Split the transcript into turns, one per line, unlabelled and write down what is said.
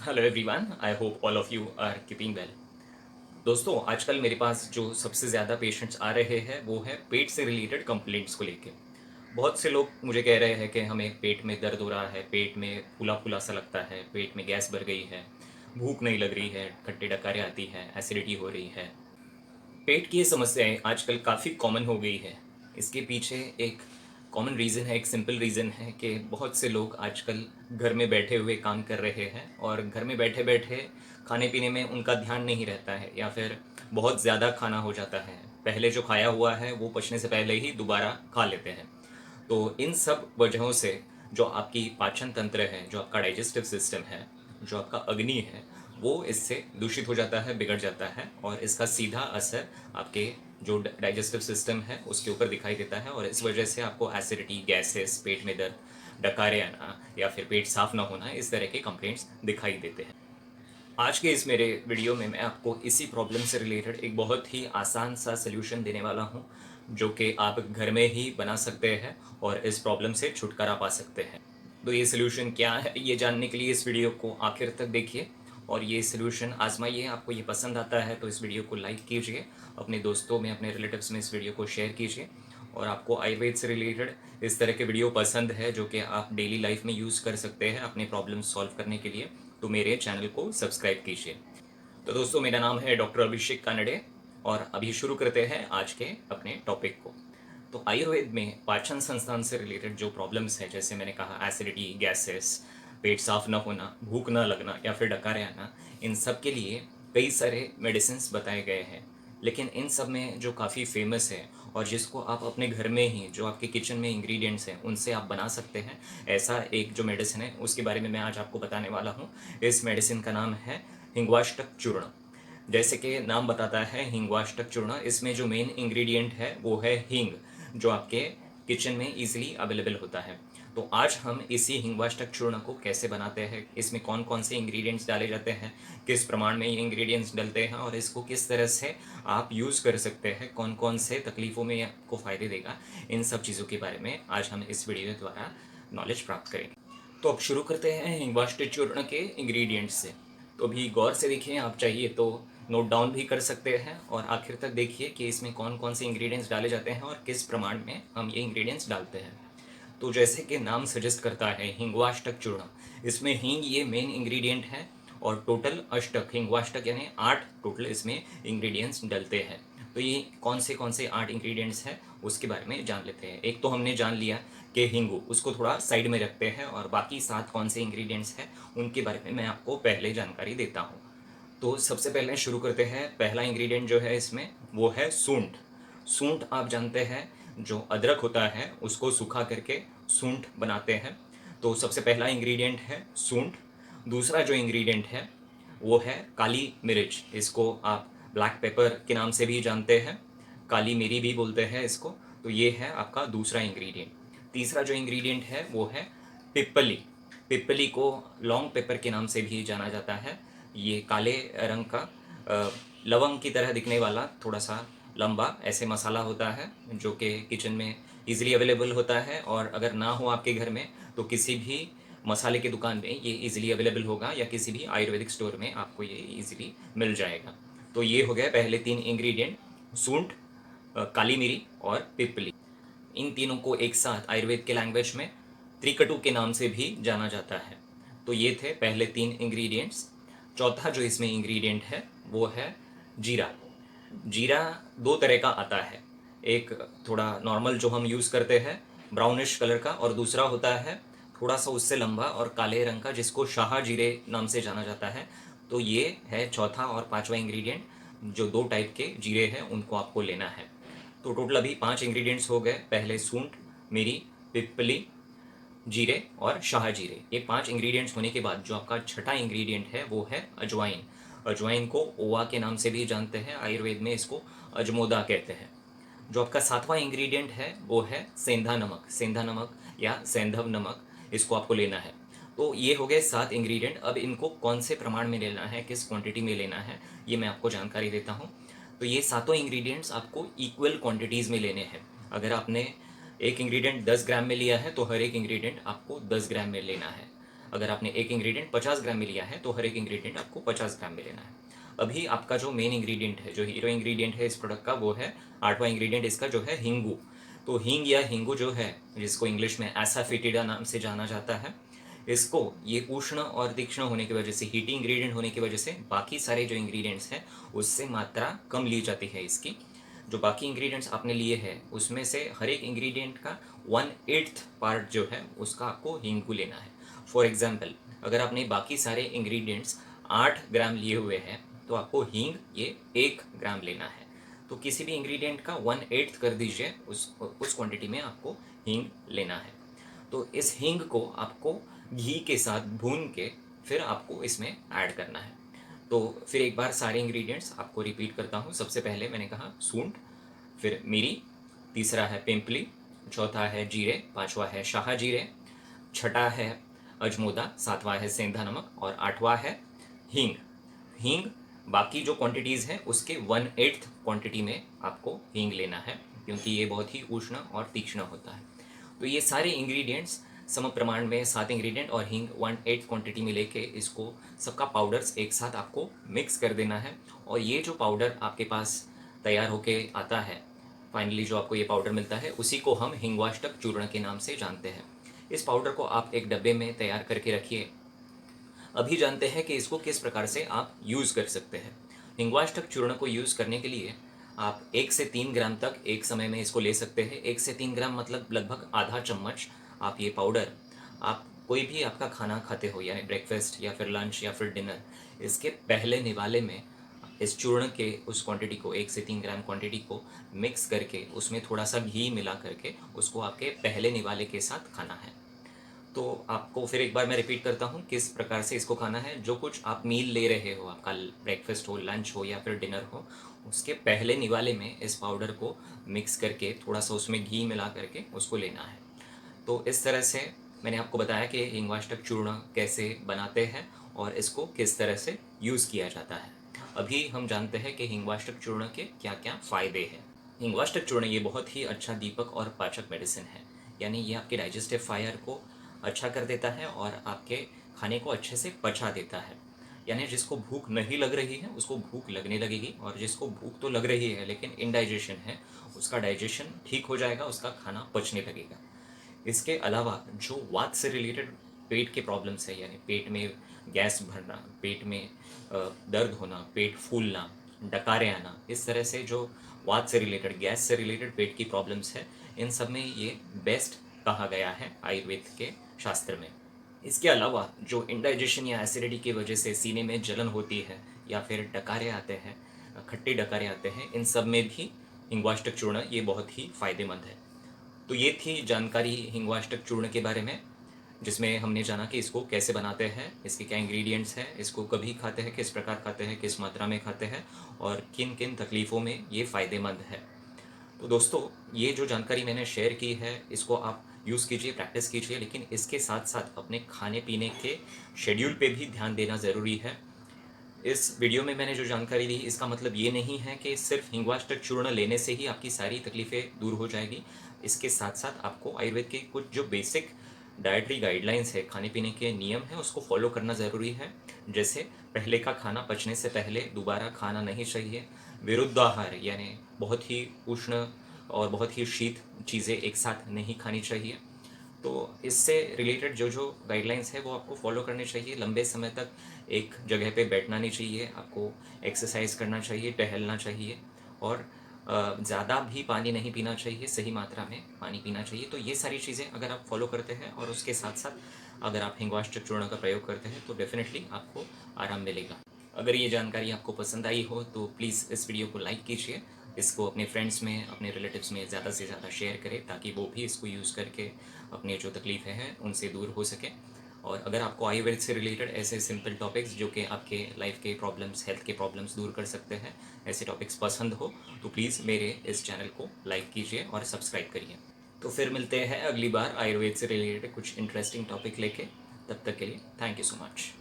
Hello everyone, I hope all of you are keeping well. दोस्तों, आजकल मेरे पास जो सबसे ज़्यादा पेशेंट्स आ रहे हैं वो है पेट से रिलेटेड कंप्लेंट्स को लेके। बहुत से लोग मुझे कह रहे हैं कि हमें पेट में दर्द हो रहा है, पेट में फूला फूला सा लगता है, पेट में गैस भर गई है, भूख नहीं लग रही है, खट्टे डकारें आती हैं, एसिडिटी हो रही है। पेट की ये समस्याएं आजकल काफ़ी कॉमन हो गई है। इसके पीछे एक कॉमन रीज़न है, एक सिंपल रीज़न है कि बहुत से लोग आजकल घर में बैठे हुए काम कर रहे हैं और घर में बैठे बैठे खाने पीने में उनका ध्यान नहीं रहता है, या फिर बहुत ज़्यादा खाना हो जाता है। पहले जो खाया हुआ है वो पचने से पहले ही दोबारा खा लेते हैं। तो इन सब वजहों से जो आपकी पाचन तंत्र है, जो आपका डाइजेस्टिव सिस्टम है, जो आपका अग्नि है, वो इससे दूषित हो जाता है, बिगड़ जाता है और इसका सीधा असर आपके जो डाइजेस्टिव सिस्टम है उसके ऊपर दिखाई देता है और इस वजह से आपको एसिडिटी, गैसेस, पेट में दर्द, डकारे आना या फिर पेट साफ ना होना, इस तरह के कंप्लेंट्स दिखाई देते हैं। आज के इस मेरे वीडियो में मैं आपको इसी प्रॉब्लम से रिलेटेड एक बहुत ही आसान सा सल्यूशन देने वाला हूँ, जो कि आप घर में ही बना सकते हैं और इस प्रॉब्लम से छुटकारा पा सकते हैं। तो ये सल्यूशन क्या है, ये जानने के लिए इस वीडियो को आखिर तक देखिए और ये सल्यूशन आजमाइए। आपको ये पसंद आता है तो इस वीडियो को लाइक कीजिए, अपने दोस्तों में, अपने रिलेटिव्स में इस वीडियो को शेयर कीजिए। और आपको आयुर्वेद से रिलेटेड इस तरह के वीडियो पसंद है जो कि आप डेली लाइफ में यूज़ कर सकते हैं अपने प्रॉब्लम सॉल्व करने के लिए, तो मेरे चैनल को सब्सक्राइब कीजिए। तो दोस्तों, मेरा नाम है डॉक्टर अभिषेक कानडे और अभी शुरू करते हैं आज के अपने टॉपिक को। तो आयुर्वेद में पाचन संस्थान से रिलेटेड जो प्रॉब्लम्स हैं, जैसे मैंने कहा एसिडिटी, गैसेस, पेट साफ न होना, भूख न लगना या फिर डकारे आना, इन सब के लिए कई सारे मेडिसिन बताए गए हैं। लेकिन इन सब में जो काफ़ी फेमस है और जिसको आप अपने घर में ही, जो आपके किचन में इंग्रेडिएंट्स हैं उनसे आप बना सकते हैं, ऐसा एक जो मेडिसिन है उसके बारे में मैं आज आपको बताने वाला हूँ। इस मेडिसिन का नाम है हिंगवाष्टक चूर्ण। जैसे कि नाम बताता है हिंगवाष्टक चूर्ण, इसमें जो मेन इंग्रेडिएंट है वो है हींग, जो आपके किचन में इजीली अवेलेबल होता है। तो आज हम इसी हिंगवाष्टक चूर्ण को कैसे बनाते हैं, इसमें कौन कौन से इंग्रेडिएंट्स डाले जाते हैं, किस प्रमाण में ये इंग्रेडिएंट्स डलते हैं और इसको किस तरह से आप यूज़ कर सकते हैं, कौन कौन से तकलीफ़ों में ये आपको फ़ायदे देगा, इन सब चीज़ों के बारे में आज हम इस वीडियो द्वारा नॉलेज प्राप्त करेंगे। तो अब शुरू करते हैं हिंगवाष्टक चूर्ण के इंग्रेडिएंट्स से। तो अभी गौर से देखिए, आप चाहिए तो नोट डाउन भी कर सकते हैं और आखिर तक देखिए कि इसमें कौन कौन से इंग्रेडिएंट्स डाले जाते हैं और किस प्रमाण में हम ये इंग्रेडिएंट्स डालते हैं। तो जैसे कि नाम सजेस्ट करता है हिंगवाष्टक चूर्ण, इसमें हींग ये मेन इंग्रेडिएंट है और टोटल अष्टक, हिंगवाष्टक यानी 8 टोटल इसमें इंग्रेडिएंट्स डलते हैं। तो ये कौन से 8 इंग्रेडिएंट्स हैं उसके बारे में जान लेते हैं। एक तो हमने जान लिया कि हिंगू, उसको थोड़ा साइड में रखते हैं और बाकी 7 कौन से इंग्रेडिएंट्स हैं उनके बारे में मैं आपको पहले जानकारी देता हूँ। तो सबसे पहले शुरू करते हैं। पहला इंग्रेडिएंट जो है इसमें वो है सूंठ। सूंठ आप जानते हैं, जो अदरक होता है उसको सूखा करके सूंठ बनाते हैं। तो सबसे पहला इंग्रेडिएंट है सूंठ। दूसरा जो इंग्रेडिएंट है वो है काली मिर्च, इसको आप ब्लैक पेपर के नाम से भी जानते हैं, काली मिरी भी बोलते हैं इसको। तो ये है आपका दूसरा इंग्रेडिएंट। तीसरा जो इंग्रेडिएंट है वो है पिप्पली। पिप्पली को लॉन्ग पेपर के नाम से भी जाना जाता है। ये काले रंग का लवंग की तरह दिखने वाला थोड़ा सा लंबा ऐसे मसाला होता है, जो कि किचन में इजीली अवेलेबल होता है और अगर ना हो आपके घर में तो किसी भी मसाले की दुकान में ये इजीली अवेलेबल होगा या किसी भी आयुर्वेदिक स्टोर में आपको ये इजीली मिल जाएगा। तो ये हो गए पहले 3 इंग्रेडिएंट, सूंठ, काली मिरी और पिपली। इन तीनों को एक साथ आयुर्वेद के लैंग्वेज में त्रिकटु के नाम से भी जाना जाता है। तो ये थे पहले 3 इंग्रेडिएंट्स। चौथा जो इसमें इंग्रेडिएंट है वो है जीरा। जीरा 2 तरह का आता है, एक थोड़ा नॉर्मल जो हम यूज़ करते हैं ब्राउनिश कलर का, और दूसरा होता है थोड़ा सा उससे लंबा और काले रंग का जिसको शाह जीरे नाम से जाना जाता है। तो ये है चौथा और पांचवा इंग्रेडिएंट। जो 2 टाइप के जीरे हैं उनको आपको लेना है। तो टोटल अभी 5 इंग्रेडिएंट्स हो गए, पहले सूंठ, मिरी, पिपली, जीरे और शाह जीरे। ये 5 इंग्रेडिएंट्स होने के बाद जो आपका छठा इंग्रेडिएंट है वो है अजवाइन। अजवाइन को ओवा के नाम से भी जानते हैं, आयुर्वेद में इसको अजमोदा कहते हैं। जो आपका सातवां इंग्रेडिएंट है वो है सेंधा नमक। सेंधा नमक या सेंधव नमक, इसको आपको लेना है। तो ये हो गए 7 इंग्रेडिएंट। अब इनको कौन से प्रमाण में लेना है, किस क्वांटिटी में लेना है, ये मैं आपको जानकारी देता हूँ। तो ये सातों इंग्रेडिएंट्स आपको इक्वल क्वांटिटीज़ में लेने हैं। अगर आपने एक इंग्रेडिएंट 10 ग्राम में लिया है तो हर एक इंग्रेडिएंट आपको 10 ग्राम में लेना है। अगर आपने एक इंग्रेडिएंट 50 ग्राम में लिया है तो हर एक इंग्रेडिएंट आपको 50 ग्राम में लेना है। अभी आपका जो मेन इंग्रेडिएंट है, जो हीरो इंग्रेडिएंट है इस प्रोडक्ट का, वो है 8वां इंग्रेडिएंट इसका जो है हींगू। तो हींग या हींगू जो है, जिसको इंग्लिश में एसाफेटिडा नाम से जाना जाता है, इसको ये उष्ण और तीक्ष्ण होने की वजह से, हीटी इंग्रेडिएंट होने की वजह से बाकी सारे जो इंग्रेडिएंट्स हैं उससे मात्रा कम ली जाती है इसकी। जो बाकी इंग्रेडिएंट्स आपने लिए हैं उसमें से हर एक इंग्रेडिएंट का 1/8 पार्ट जो है उसका आपको हींग को लेना है। फॉर एग्जांपल, अगर आपने बाकी सारे इंग्रेडिएंट्स 8 ग्राम लिए हुए हैं तो आपको हींग ये 1 ग्राम लेना है। तो किसी भी इंग्रेडिएंट का 1/8 कर दीजिए, उस क्वांटिटी में आपको हींग लेना है। तो इस हींग को आपको घी के साथ भून के फिर आपको इसमें ऐड करना है। तो फिर एक बार सारे इंग्रेडिएंट्स आपको रिपीट करता हूँ। सबसे पहले मैंने कहा सूंठ, फिर मिरी, तीसरा है पिंपली, चौथा है जीरे, पांचवा है शाह जीरे, छठा है अजमोदा, सातवां है सेंधा नमक और आठवां है हींग। हींग बाकी जो क्वांटिटीज़ हैं उसके 1/8 क्वांटिटी में आपको हींग लेना है, क्योंकि ये बहुत ही उष्ण और तीक्ष्ण होता है। तो ये सारे इंग्रेडिएंट्स सम प्रमाण में 7 इंग्रेडिएंट और हींग 1/8 क्वांटिटी में लेके इसको सबका पाउडर्स एक साथ आपको मिक्स कर देना है। और ये जो पाउडर आपके पास तैयार होके आता है, फाइनली जो आपको ये पाउडर मिलता है, उसी को हम हिंगवाष्टक चूर्ण के नाम से जानते हैं। इस पाउडर को आप एक डब्बे में तैयार करके रखिए। अभी जानते हैं कि इसको किस प्रकार से आप यूज़ कर सकते हैं। हिंगवाष्टक चूर्ण को यूज़ करने के लिए आप 1 से 3 ग्राम तक एक समय में इसको ले सकते हैं। 1 से 3 ग्राम मतलब लगभग आधा चम्मच आप ये पाउडर, आप कोई भी आपका खाना खाते हो, यानी ब्रेकफास्ट या फिर लंच या फिर डिनर, इसके पहले निवाले में इस चूर्ण के उस क्वांटिटी को, 1 से 3 ग्राम क्वांटिटी को मिक्स करके उसमें थोड़ा सा घी मिला करके उसको आपके पहले निवाले के साथ खाना है। तो आपको फिर एक बार मैं रिपीट करता हूँ किस प्रकार से इसको खाना है। जो कुछ आप मील ले रहे हो, आपका ब्रेकफास्ट हो, लंच हो या फिर डिनर हो, उसके पहले निवाले में इस पाउडर को मिक्स करके थोड़ा सा उसमें घी मिला करके उसको लेना है। तो इस तरह से मैंने आपको बताया कि हिंगवाष्टक चूर्ण कैसे बनाते हैं और इसको किस तरह से यूज़ किया जाता है। अभी हम जानते हैं कि हिंगवाष्टक चूर्ण के क्या क्या फ़ायदे हैं। हिंगवाष्टक चूर्ण ये बहुत ही अच्छा दीपक और पाचक मेडिसिन है, यानी ये आपके डाइजेस्टिव फायर को अच्छा कर देता है और आपके खाने को अच्छे से पचा देता है। यानी जिसको भूख नहीं लग रही है उसको भूख लगने लगेगी, और जिसको भूख तो लग रही है लेकिन इनडाइजेशन है, उसका डाइजेशन ठीक हो जाएगा, उसका खाना पचने लगेगा। इसके अलावा जो वात से रिलेटेड पेट के प्रॉब्लम्स है, यानी पेट में गैस भरना, पेट में दर्द होना, पेट फूलना, डकारे आना, इस तरह से जो वात से रिलेटेड, गैस से रिलेटेड पेट की प्रॉब्लम्स है, इन सब में ये बेस्ट कहा गया है आयुर्वेद के शास्त्र में। इसके अलावा जो इंडाइजेशन या एसिडिटी की वजह से सीने में जलन होती है या फिर डकारे आते हैं, खट्टे डकारे आते हैं, इन सब में भी हिंगवाष्टक चूर्ण ये बहुत ही फायदेमंद है। तो ये थी जानकारी हिंगवाष्टक चूर्ण के बारे में, जिसमें हमने जाना कि इसको कैसे बनाते हैं, इसके क्या इंग्रेडिएंट्स हैं, इसको कभी खाते हैं, किस प्रकार खाते हैं, किस मात्रा में खाते हैं और किन किन तकलीफ़ों में ये फ़ायदेमंद है। तो दोस्तों, ये जो जानकारी मैंने शेयर की है इसको आप यूज़ कीजिए, प्रैक्टिस कीजिए, लेकिन इसके साथ साथ अपने खाने पीने के शेड्यूल पे भी ध्यान देना ज़रूरी है। इस वीडियो में मैंने जो जानकारी दी इसका मतलब ये नहीं है कि सिर्फ हिंगवाष्टक चूर्ण लेने से ही आपकी सारी तकलीफ़ें दूर हो जाएगी। इसके साथ साथ आपको आयुर्वेद के कुछ जो बेसिक डाइटरी गाइडलाइंस है, खाने पीने के नियम हैं, उसको फॉलो करना ज़रूरी है। जैसे पहले का खाना पचने से पहले दोबारा खाना नहीं चाहिए। विरुद्ध आहार यानी बहुत ही उष्ण और बहुत ही शीत चीज़ें एक साथ नहीं खानी चाहिए। तो इससे रिलेटेड जो जो गाइडलाइंस है वो आपको फॉलो करने चाहिए। लंबे समय तक एक जगह पे बैठना नहीं चाहिए, आपको एक्सरसाइज करना चाहिए, टहलना चाहिए और ज़्यादा भी पानी नहीं पीना चाहिए, सही मात्रा में पानी पीना चाहिए। तो ये सारी चीज़ें अगर आप फॉलो करते हैं और उसके साथ साथ अगर आप हिंगवाष्टक चूर्ण का प्रयोग करते हैं तो डेफिनेटली आपको आराम मिलेगा। अगर ये जानकारी आपको पसंद आई हो तो प्लीज़ इस वीडियो को लाइक कीजिए, इसको अपने फ्रेंड्स में, अपने रिलेटिव्स में ज़्यादा से ज़्यादा शेयर करें, ताकि वो भी इसको यूज़ करके अपने जो तकलीफ़ें हैं उनसे दूर हो सकें। और अगर आपको आयुर्वेद से रिलेटेड ऐसे सिंपल टॉपिक्स जो कि आपके लाइफ के प्रॉब्लम्स, हेल्थ के प्रॉब्लम्स दूर कर सकते हैं, ऐसे टॉपिक्स पसंद हो तो प्लीज़ मेरे इस चैनल को लाइक कीजिए और सब्सक्राइब करिए। तो फिर मिलते हैं अगली बार आयुर्वेद से रिलेटेड कुछ इंटरेस्टिंग टॉपिक लेके। तब तक के लिए थैंक यू सो मच।